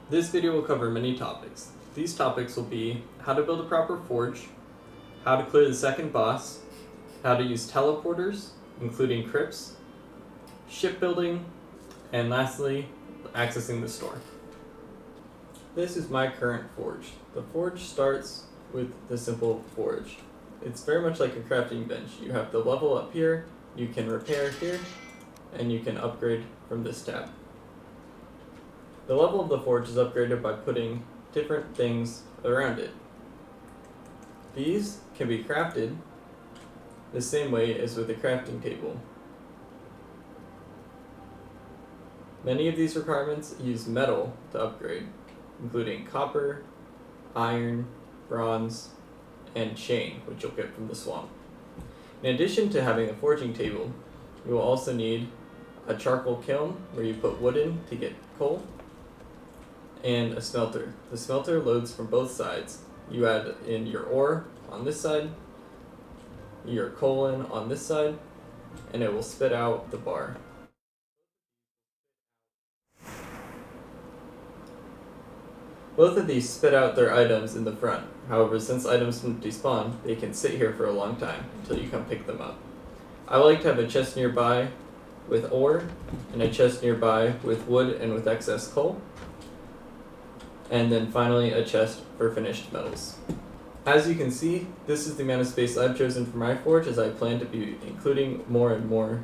This video will cover many topics. These topics will be how to build a proper forge, how to clear the second boss, how to use teleporters, including crypts, shipbuilding, and lastly, accessing the store. This is my current forge. The forge starts with the simple forge. It's very much like a crafting bench. You have the level up here, you can repair here, and you can upgrade from this tab. The level of the forge is upgraded by putting different things around it. These can be crafted the same way as with a crafting table. Many of these requirements use metal to upgrade, including copper, iron, bronze, and chain, which you'll get from the swamp. In addition to having a forging table, you will also need a charcoal kiln where you put wood in to get coal, and a smelter. The smelter loads from both sides. You add in your ore on this side, your coal in on this side, and it will spit out the bar. Both of these spit out their items in the front. However, since items don't despawn, they can sit here for a long time until you come pick them up. I like to have a chest nearby with ore, and a chest nearby with wood and with excess coal, and then finally a chest for finished metals. As you can see, this is the amount of space I've chosen for my forge, as I plan to be including more and more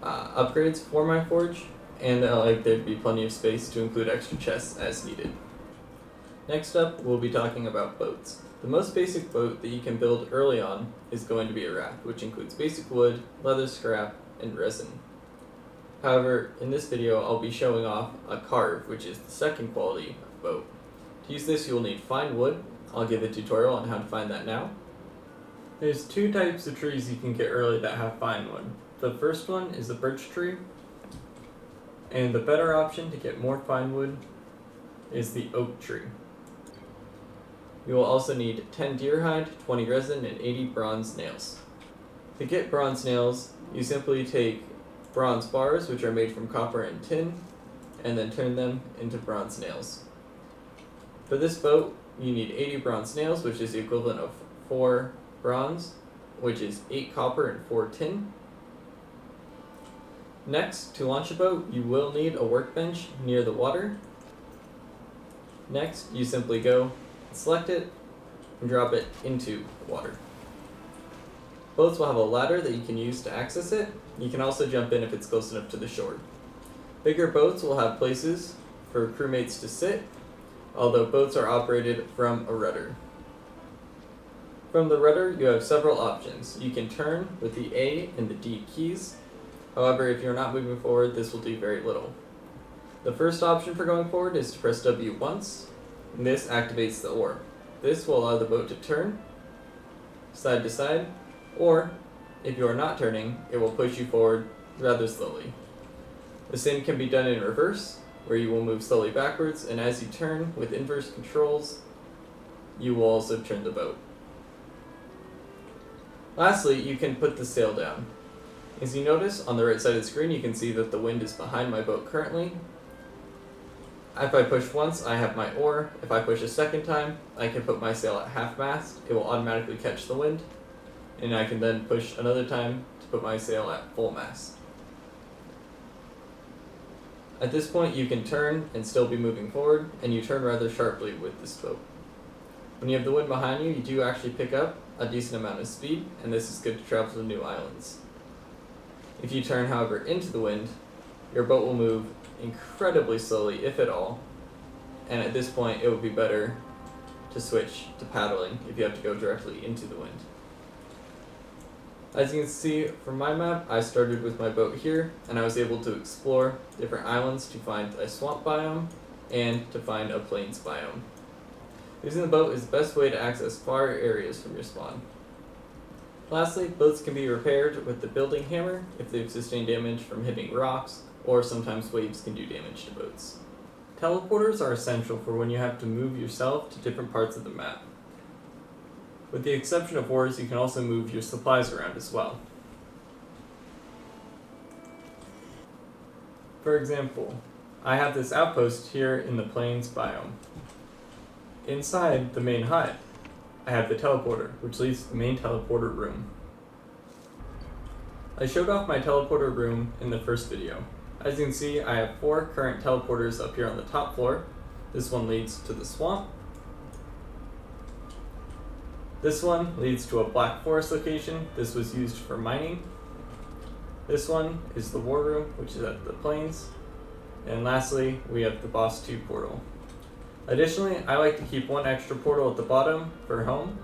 upgrades for my forge, and I like there to be plenty of space to include extra chests as needed. Next up, we'll be talking about boats. The most basic boat that you can build early on is going to be a raft, which includes basic wood, leather scrap, and resin. However, in this video, I'll be showing off a carve, which is the second quality of boat. To use this, you'll need fine wood. I'll give a tutorial on how to find that now. There's two types of trees you can get early that have fine wood. The first one is the birch tree, and the better option to get more fine wood is the oak tree. You will also need 10 deer hide, 20 resin, and 80 bronze nails. To get bronze nails, you simply take bronze bars, which are made from copper and tin, and then turn them into bronze nails. For this boat, you need 80 bronze nails, which is the equivalent of 4 bronze, which is 8 copper and 4 tin. Next, to launch a boat, you will need a workbench near the water. Next, you simply go, select it, and drop it into the water. Boats will have a ladder that you can use to access it. You can also jump in if it's close enough to the shore. Bigger boats will have places for crewmates to sit, although boats are operated from a rudder. From the rudder, you have several options. You can turn with the A and the D keys. However, if you're not moving forward, this will do very little. The first option for going forward is to press W once, and this activates the oar. This will allow the boat to turn side to side, or if you are not turning, it will push you forward rather slowly. The same can be done in reverse, where you will move slowly backwards, and as you turn with inverse controls, you will also turn the boat. Lastly, you can put the sail down. As you notice, on the right side of the screen, you can see that the wind is behind my boat currently. If I push once, I have my oar. If I push a second time, I can put my sail at half mast. It will automatically catch the wind, and I can then push another time to put my sail at full mast. At this point, you can turn and still be moving forward, and you turn rather sharply with this boat. When you have the wind behind you, you do actually pick up a decent amount of speed, and this is good to travel to new islands. If you turn, however, into the wind, your boat will move incredibly slowly, if at all, and at this point it would be better to switch to paddling if you have to go directly into the wind. As you can see from my map, I started with my boat here, and I was able to explore different islands to find a swamp biome and to find a plains biome. Using the boat is the best way to access far areas from your spawn. Lastly, boats can be repaired with the building hammer if they've sustained damage from hitting rocks, or sometimes waves can do damage to boats. Teleporters are essential for when you have to move yourself to different parts of the map. With the exception of ores, you can also move your supplies around as well. For example, I have this outpost here in the plains biome. Inside the main hut, I have the teleporter, which leads to the main teleporter room. I showed off my teleporter room in the first video. As you can see, I have 4 current teleporters up here on the top floor. This one leads to the swamp. This one leads to a black forest location. This was used for mining. This one is the war room, which is at the plains. And lastly, we have the boss 2 portal. Additionally, I like to keep 1 extra portal at the bottom for home.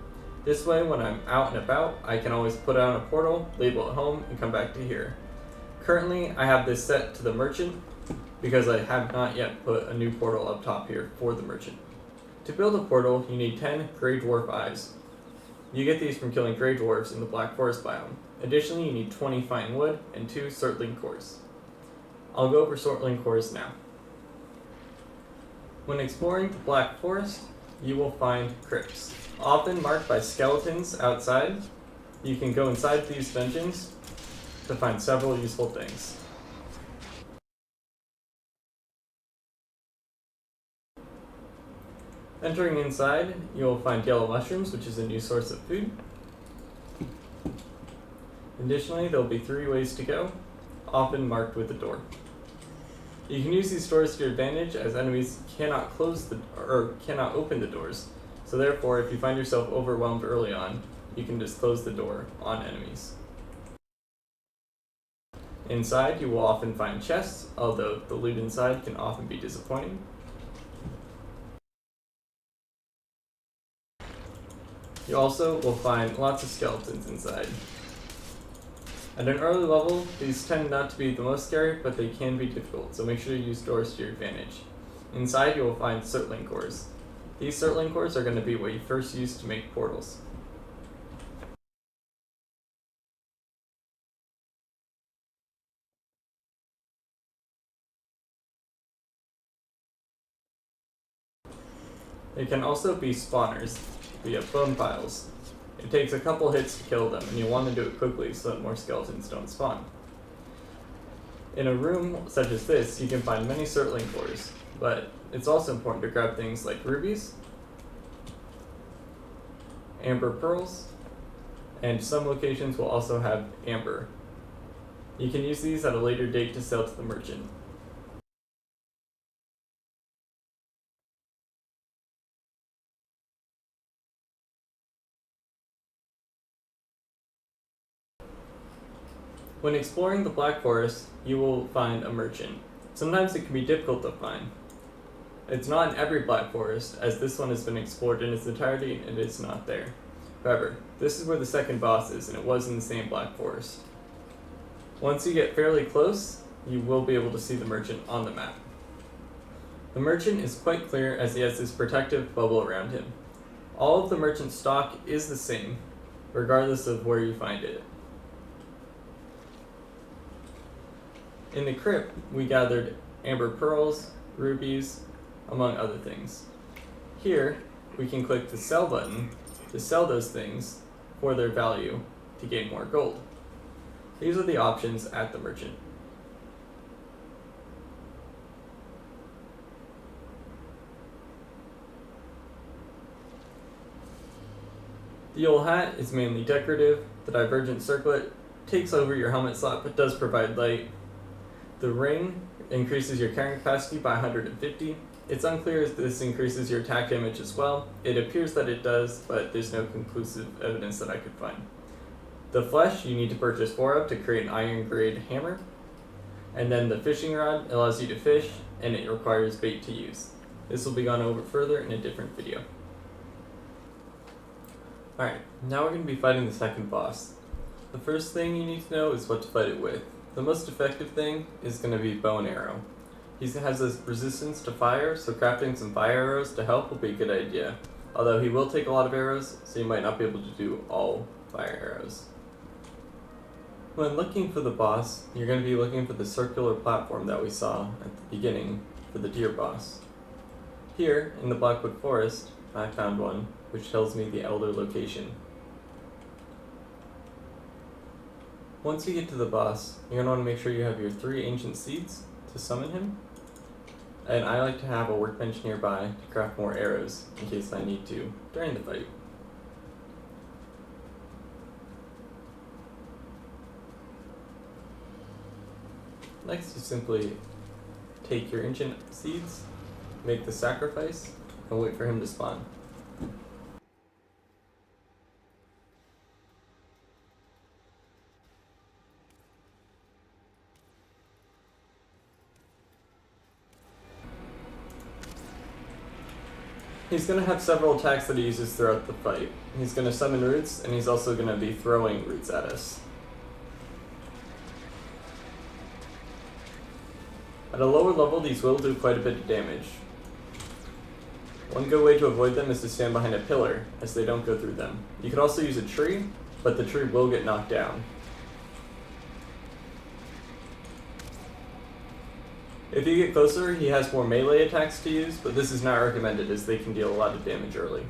This way, when I'm out and about, I can always put on a portal, label it home, and come back to here. Currently, I have this set to the merchant because I have not yet put a new portal up top here for the merchant. To build a portal, you need 10 Grey Dwarf Eyes. You get these from killing Grey Dwarfs in the Black Forest biome. Additionally, you need 20 fine wood and 2 Sortling cores. I'll go over Sortling cores now. When exploring the Black Forest, you will find crypts, often marked by skeletons outside. You can go inside these dungeons to find several useful things. Entering inside, you will find yellow mushrooms, which is a new source of food. Additionally, there will be 3 ways to go, often marked with a door. You can use these doors to your advantage, as enemies cannot open the doors. So therefore, if you find yourself overwhelmed early on, you can just close the door on enemies. Inside, you will often find chests, although the loot inside can often be disappointing. You also will find lots of skeletons inside. At an early level, these tend not to be the most scary, but they can be difficult, so make sure you use doors to your advantage. Inside, you will find Sortling cores. These Sortling cores are going to be what you first use to make portals. They can also be spawners via bone piles. It takes a couple hits to kill them, and you want to do it quickly so that more skeletons don't spawn. In a room such as this, you can find many Sortling cores, but it's also important to grab things like rubies, amber pearls, and some locations will also have amber. You can use these at a later date to sell to the merchant. When exploring the Black Forest, you will find a merchant. Sometimes it can be difficult to find. It's not in every Black Forest, as this one has been explored in its entirety and it's not there. However, this is where the second boss is, and it was in the same Black Forest. Once you get fairly close, you will be able to see the merchant on the map. The merchant is quite clear as he has this protective bubble around him. All of the merchant's stock is the same, regardless of where you find it. In the crypt, we gathered amber pearls, rubies, among other things. Here, we can click the sell button to sell those things for their value to gain more gold. These are the options at the merchant. The old hat is mainly decorative. The divergent circlet takes over your helmet slot but does provide light. The ring increases your carrying capacity by 150. It's unclear if this increases your attack damage as well. It appears that it does, but there's no conclusive evidence that I could find. The flesh you need to purchase 4 of to create an iron grade hammer. And then the fishing rod allows you to fish, and it requires bait to use. This will be gone over further in a different video. Alright, now we're going to be fighting the second boss. The first thing you need to know is what to fight it with. The most effective thing is going to be bow and arrow. He has this resistance to fire, so crafting some fire arrows to help will be a good idea. Although he will take a lot of arrows, so you might not be able to do all fire arrows. When looking for the boss, you're going to be looking for the circular platform that we saw at the beginning for the deer boss. Here, in the Blackwood Forest, I found one, which tells me the Elder location. Once you get to the boss, you're going to want to make sure you have your 3 ancient seeds to summon him. And I like to have a workbench nearby to craft more arrows in case I need to during the fight. Next, you simply take your ancient seeds, make the sacrifice, and wait for him to spawn. He's going to have several attacks that he uses throughout the fight. He's going to summon roots, and he's also going to be throwing roots at us. At a lower level, these will do quite a bit of damage. One good way to avoid them is to stand behind a pillar, as they don't go through them. You could also use a tree, but the tree will get knocked down. If you get closer, he has more melee attacks to use, but this is not recommended as they can deal a lot of damage early.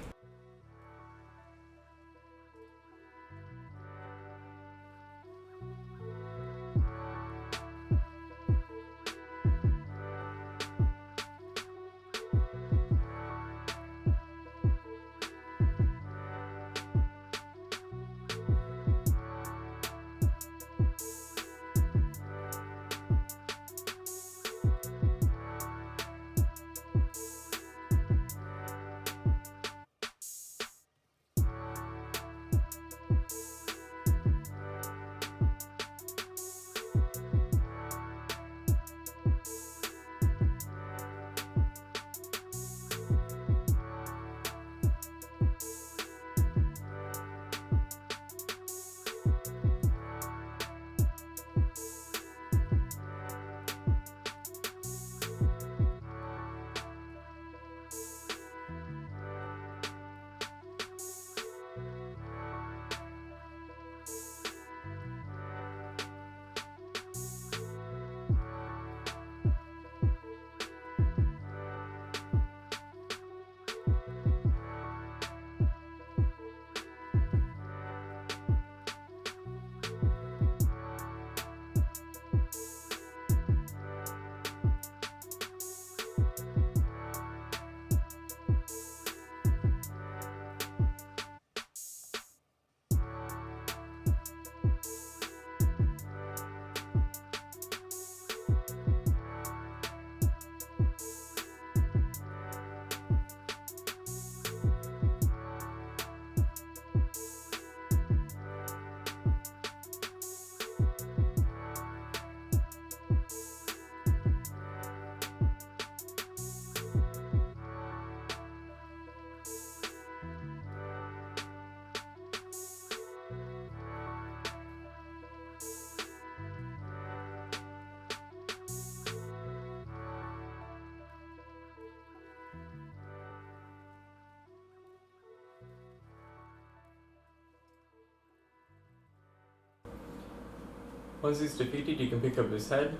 Once he's defeated, you can pick up his head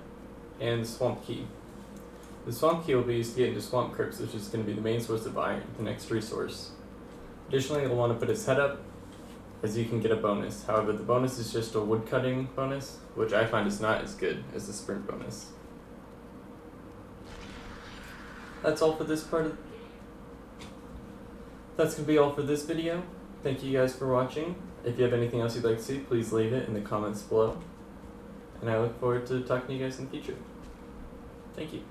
and the swamp key. The swamp key will be used to get into swamp crypts, which is going to be the main source of iron, the next resource. Additionally, you'll want to put his head up, as you can get a bonus. However, the bonus is just a woodcutting bonus, which I find is not as good as the sprint bonus. That's all for this part of... That's going to be all for this video. Thank you guys for watching. If you have anything else you'd like to see, please leave it in the comments below. And I look forward to talking to you guys in the future. Thank you.